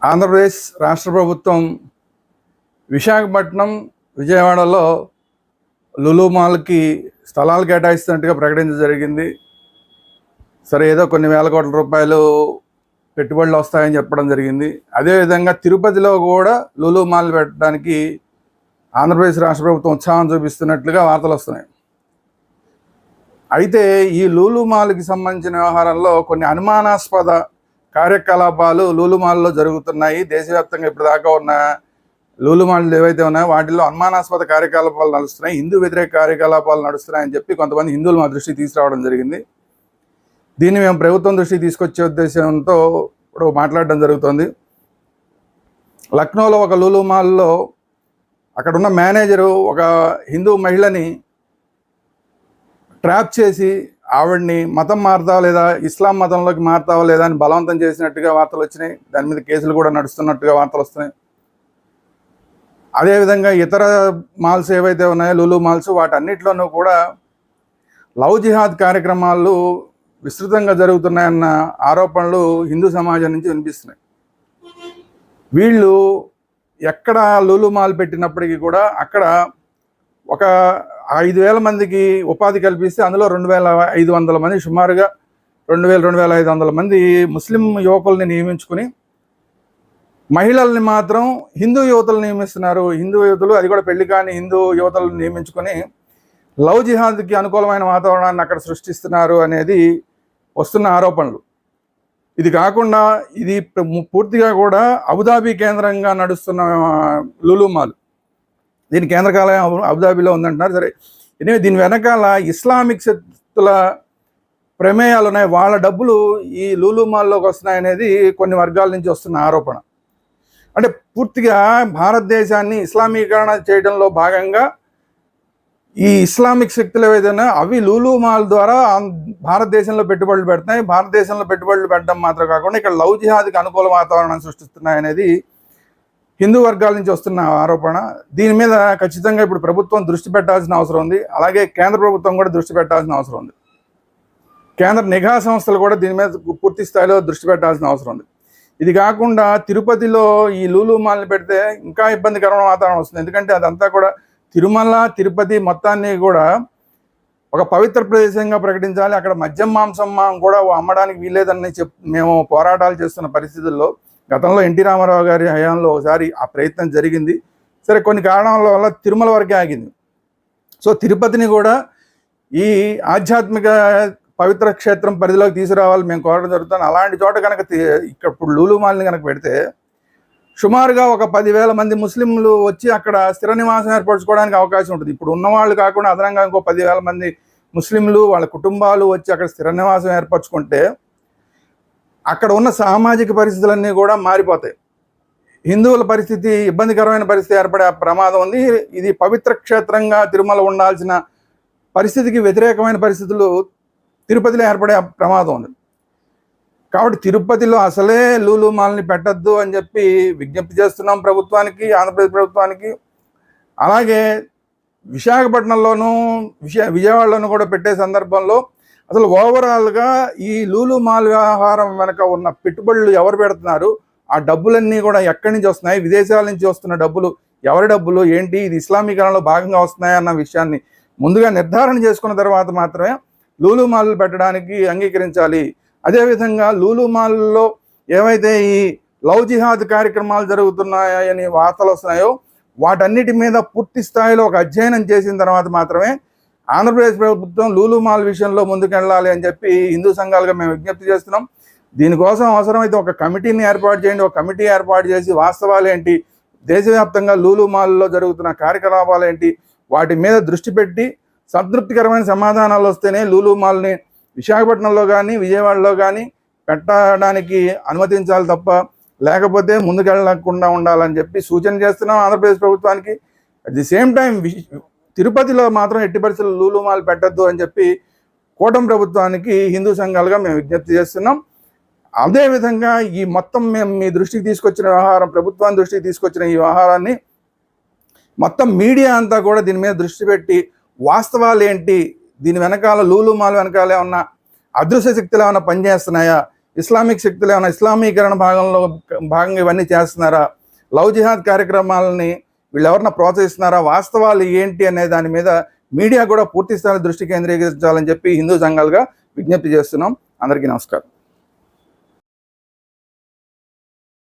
ఆంధ్రప్రదేశ్ రాష్ట్ర ప్రభుత్వం విశాఖపట్నం, విజయవాడలో లులు మాల్కి స్థలాలు కేటాయిస్తున్నట్టుగా ప్రకటించడం జరిగింది. సరే, ఏదో కొన్ని వేల కోట్ల రూపాయలు పెట్టుబడులు వస్తాయని చెప్పడం జరిగింది. అదేవిధంగా తిరుపతిలో కూడా లులు మాల్ పెట్టడానికి ఆంధ్రప్రదేశ్ రాష్ట్ర ప్రభుత్వం ఉత్సాహం చూపిస్తున్నట్లుగా వార్తలు వస్తున్నాయి. అయితే ఈ లులు మాల్కి సంబంధించిన వ్యవహారంలో కొన్ని అనుమానాస్పద కార్యకలాపాలు లులు మాల్లో జరుగుతున్నాయి. దేశవ్యాప్తంగా ఇప్పటిదాకా ఉన్న లులు మాల్లు ఏవైతే ఉన్నాయో వాటిల్లో అనుమానాస్పద కార్యకలాపాలు నడుస్తున్నాయి, హిందూ వ్యతిరేక కార్యకలాపాలు నడుస్తున్నాయని చెప్పి కొంతమంది హిందువులు మా దృష్టికి తీసుకురావడం జరిగింది. దీన్ని మేము ప్రభుత్వం దృష్టికి తీసుకొచ్చే ఉద్దేశంతో ఇప్పుడు మాట్లాడడం జరుగుతుంది. లక్నోలో ఒక లులు మాల్లో అక్కడున్న మేనేజరు ఒక హిందూ మహిళని ట్రాప్ చేసి ఆవిడ్ని మతం మారుతావా లేదా, ఇస్లాం మతంలోకి మారుతావా లేదా అని బలవంతం చేసినట్టుగా వార్తలు వచ్చినాయి. దాని మీద కేసులు కూడా నడుస్తున్నట్టుగా వార్తలు వస్తున్నాయి. అదేవిధంగా ఇతర మాల్స్ ఏవైతే ఉన్నాయో లులు మాల్స్, వాటన్నిటిలోనూ కూడా లవ్ జిహాద్ కార్యక్రమాలు విస్తృతంగా జరుగుతున్నాయన్న ఆరోపణలు హిందూ సమాజం నుంచి వినిపిస్తున్నాయి. వీళ్ళు ఎక్కడ లులు మాల్ పెట్టినప్పటికీ కూడా అక్కడ ఒక 5,000 మందికి ఉపాధి కల్పిస్తే అందులో 2,500 మంది, సుమారుగా 2,500 మంది ముస్లిం యువకుల్ని నియమించుకుని మహిళల్ని మాత్రం హిందూ యువతలు నియమిస్తున్నారు. హిందూ యువతలు, అది కూడా పెళ్లి కాని హిందూ యువతలను నియమించుకొని లవ్ జిహాద్కి అనుకూలమైన వాతావరణాన్ని అక్కడ సృష్టిస్తున్నారు అనేది వస్తున్న ఆరోపణలు. ఇది కాకుండా ఇది పూర్తిగా కూడా అబుదాబి కేంద్రంగా నడుస్తున్న లులు మాల్, దీని కేంద్ర కార్యాలయం అబుదాబిలో ఉందంటున్నారు. సరే, ఎనివే దీని వెనకాల ఇస్లామిక్ శక్తుల ప్రమేయాలు ఉన్నాయి. వాళ్ళ డబ్బులు ఈ లులు మాల్లోకి వస్తున్నాయనేది కొన్ని వర్గాల నుంచి వస్తున్న ఆరోపణ. అంటే పూర్తిగా భారతదేశాన్ని ఇస్లామీకరణ చేయడంలో భాగంగా ఈ ఇస్లామిక్ శక్తులు ఏవైతే అవి లులు మాల్ ద్వారా భారతదేశంలో పెట్టుబడులు పెడుతున్నాయి. భారతదేశంలో పెట్టుబడులు పెట్టడం మాత్రం కాకుండా ఇక్కడ లవ్ జిహాద్కి అనుకూల వాతావరణం సృష్టిస్తున్నాయనేది హిందూ వర్గాల నుంచి వస్తున్న ఆరోపణ. దీని మీద ఖచ్చితంగా ఇప్పుడు ప్రభుత్వం దృష్టి పెట్టాల్సిన అవసరం ఉంది. అలాగే కేంద్ర ప్రభుత్వం కూడా దృష్టి పెట్టాల్సిన అవసరం ఉంది. కేంద్ర నిఘా సంస్థలు కూడా దీని మీద పూర్తి స్థాయిలో దృష్టి పెట్టాల్సిన అవసరం ఉంది. ఇది కాకుండా తిరుపతిలో ఈ లులు మాల్ని పెడితే ఇంకా ఇబ్బందికరమైన వాతావరణం వస్తుంది. ఎందుకంటే అదంతా కూడా తిరుమల, తిరుపతి మొత్తాన్ని కూడా ఒక పవిత్ర ప్రదేశంగా ప్రకటించాలి. అక్కడ మద్యం మాంసం కూడా అమ్మడానికి వీల్లేదని మేము పోరాటాలు చేస్తున్న పరిస్థితుల్లో గతంలో ఎన్టీ రామారావు గారి హయాంలో ఒకసారి ఆ ప్రయత్నం జరిగింది. సరే, కొన్ని కారణాల వల్ల తిరుమల వరకే ఆగింది. సో తిరుపతిని కూడా ఈ ఆధ్యాత్మిక పవిత్ర క్షేత్రం పరిధిలోకి తీసుకురావాలి మేము కోరడం జరుగుతుంది. అలాంటి చోట కనుక ఇక్కడ ఇప్పుడు లులు మాల్ని కనుక పెడితే సుమారుగా ఒక 10,000 మంది ముస్లింలు వచ్చి అక్కడ స్థిర నివాసం ఏర్పరచుకోవడానికి అవకాశం ఉంటుంది. ఇప్పుడు ఉన్నవాళ్ళు కాకుండా అదనంగా ఇంకో 10,000 మంది ముస్లింలు వాళ్ళ కుటుంబాలు వచ్చి అక్కడ స్థిర నివాసం ఏర్పరచుకుంటే అక్కడ ఉన్న సామాజిక పరిస్థితులన్నీ కూడా మారిపోతాయి. హిందువుల పరిస్థితి, ఇబ్బందికరమైన పరిస్థితి ఏర్పడే ప్రమాదం ఉంది. ఇది పవిత్ర క్షేత్రంగా తిరుమల ఉండాల్సిన పరిస్థితికి వ్యతిరేకమైన పరిస్థితులు తిరుపతిలో ఏర్పడే ప్రమాదం ఉంది. కాబట్టి తిరుపతిలో అసలే లులు మాల్ని పెట్టద్దు అని చెప్పి విజ్ఞప్తి చేస్తున్నాం ప్రభుత్వానికి, ఆంధ్రప్రదేశ్ ప్రభుత్వానికి. అలాగే విశాఖపట్నంలోనూ విజయవాడలోనూ కూడా పెట్టే సందర్భంలో అసలు ఓవరాల్గా ఈ లులు మాల్ వ్యవహారం వెనక ఉన్న పెట్టుబడులు ఎవరు పెడుతున్నారు, ఆ డబ్బులన్నీ కూడా ఎక్కడి నుంచి వస్తున్నాయి, విదేశాల నుంచి వస్తున్న డబ్బులు ఎవరి డబ్బులు ఏంటి, ఇది ఇస్లామీకరణలో భాగంగా వస్తున్నాయన్న విషయాన్ని ముందుగా నిర్ధారణ చేసుకున్న తర్వాత మాత్రమే లులు మాల్ పెట్టడానికి అంగీకరించాలి. అదేవిధంగా లులు మాల్లో ఏవైతే ఈ లవ్ జిహాద్ కార్యక్రమాలు జరుగుతున్నాయని వార్తలు వస్తున్నాయో వాటన్నిటి మీద పూర్తి స్థాయిలో ఒక అధ్యయనం చేసిన తర్వాత మాత్రమే ఆంధ్రప్రదేశ్ ప్రభుత్వం లులు మాల్ విషయంలో ముందుకెళ్ళాలి అని చెప్పి హిందూ సంఘాలుగా మేము విజ్ఞప్తి చేస్తున్నాం. దీనికోసం అవసరమైతే ఒక కమిటీని ఏర్పాటు చేయండి. ఒక కమిటీ ఏర్పాటు చేసి వాస్తవాలు ఏంటి, దేశవ్యాప్తంగా లులు మాల్లో జరుగుతున్న కార్యకలాపాలు ఏంటి, వాటి మీద దృష్టి పెట్టి సంతృప్తికరమైన సమాధానాలు వస్తేనే లులు మాల్ని విశాఖపట్నంలో కానీ విజయవాడలో కానీ పెట్టడానికి అనుమతించాలి తప్ప లేకపోతే ముందుకెళ్ళకుండా ఉండాలని చెప్పి సూచన చేస్తున్నాం ఆంధ్రప్రదేశ్ ప్రభుత్వానికి. అట్ ది సేమ్ టైం తిరుపతిలో మాత్రం ఎట్టి పరిస్థితుల్లో లులు మాల్ పెట్టద్దు అని చెప్పి కూటమి ప్రభుత్వానికి హిందూ సంఘాలుగా మేము విజ్ఞప్తి చేస్తున్నాం. అదేవిధంగా ఈ మొత్తం మేము మీ దృష్టికి తీసుకొచ్చిన వ్యవహారం, ప్రభుత్వాన్ని దృష్టికి తీసుకొచ్చిన ఈ వ్యవహారాన్ని మొత్తం మీడియా అంతా కూడా దీని మీద దృష్టి పెట్టి వాస్తవాలు ఏంటి, దీని వెనకాల లులు మాల్ వెనకాల ఏమన్నా అదృశ్య శక్తులు ఏమైనా పనిచేస్తున్నాయా, ఇస్లామిక్ శక్తులు ఏమైనా ఇస్లామీకరణ భాగంగా ఇవన్నీ చేస్తున్నారా, లవ్ జిహాద్ కార్యక్రమాలని వీళ్ళు ఎవరన్నా ప్రోత్సహిస్తున్నారా, వాస్తవాలు ఏంటి అనే దాని మీద మీడియా కూడా పూర్తి స్థాయి దృష్టి కేంద్రీకరించాలని చెప్పి హిందూ సంఘాలుగా విజ్ఞప్తి చేస్తున్నాం. అందరికీ నమస్కారం.